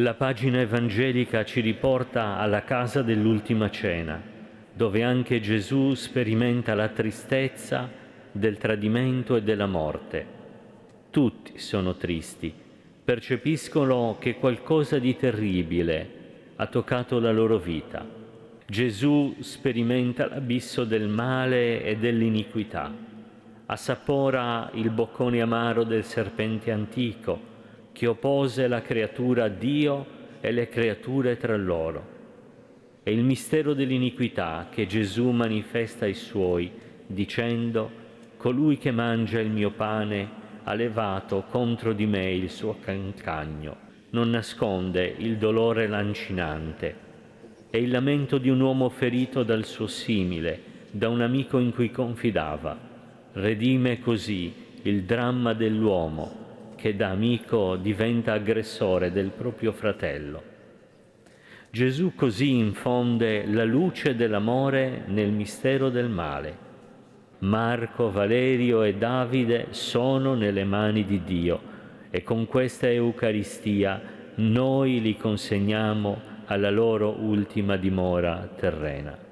La pagina evangelica ci riporta alla casa dell'ultima cena, dove anche Gesù sperimenta la tristezza del tradimento e della morte. Tutti sono tristi, percepiscono che qualcosa di terribile ha toccato la loro vita. Gesù sperimenta l'abisso del male e dell'iniquità, assapora il boccone amaro del serpente antico che oppose la creatura a Dio e le creature tra loro. È il mistero dell'iniquità che Gesù manifesta ai Suoi, dicendo: «Colui che mangia il mio pane ha levato contro di me il suo calcagno». Non nasconde il dolore lancinante. È il lamento di un uomo ferito dal suo simile, da un amico in cui confidava. Redime così il dramma dell'uomo che da amico diventa aggressore del proprio fratello. Gesù così infonde la luce dell'amore nel mistero del male. Marco, Valerio e Davide sono nelle mani di Dio e con questa Eucaristia noi li consegniamo alla loro ultima dimora terrena.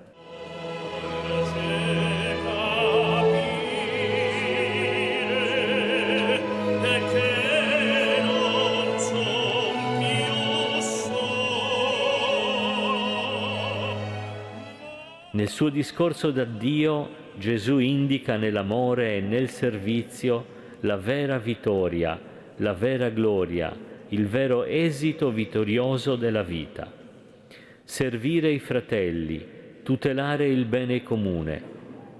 Nel suo discorso d'addio Gesù indica nell'amore e nel servizio la vera vittoria, la vera gloria, il vero esito vittorioso della vita. Servire i fratelli, tutelare il bene comune,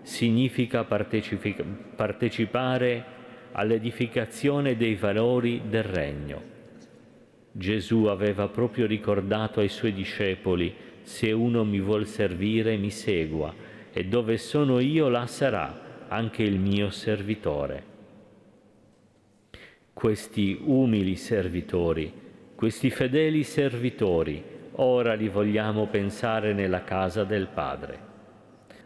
significa partecipare all'edificazione dei valori del Regno. Gesù aveva proprio ricordato ai Suoi discepoli: «Se uno mi vuol servire, mi segua, e dove sono io, là sarà anche il mio servitore». Questi umili servitori, questi fedeli servitori, ora li vogliamo pensare nella casa del Padre.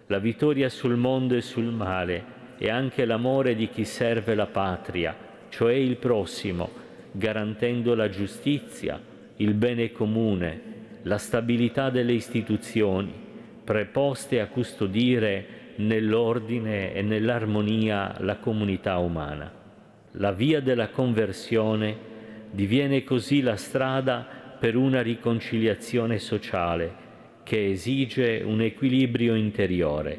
La vittoria sul mondo e sul male è anche l'amore di chi serve la patria, cioè il prossimo, garantendo la giustizia, il bene comune, la stabilità delle istituzioni, preposte a custodire nell'ordine e nell'armonia la comunità umana. La via della conversione diviene così la strada per una riconciliazione sociale che esige un equilibrio interiore,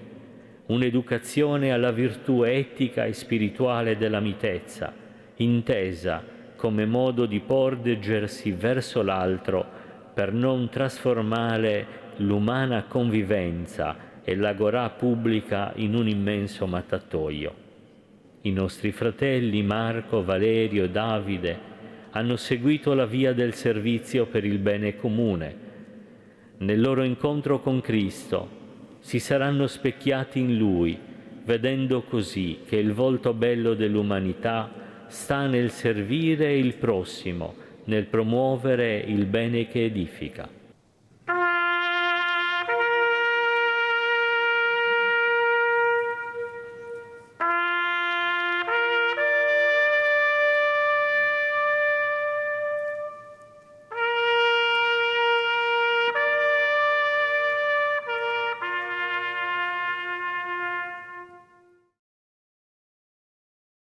un'educazione alla virtù etica e spirituale della mitezza, intesa come modo di porgersi verso l'altro per non trasformare l'umana convivenza e l'agorà pubblica in un immenso mattatoio. I nostri fratelli Marco, Valerio e Davide hanno seguito la via del servizio per il bene comune. Nel loro incontro con Cristo si saranno specchiati in Lui, vedendo così che il volto bello dell'umanità sta nel servire il prossimo, nel promuovere il bene che edifica.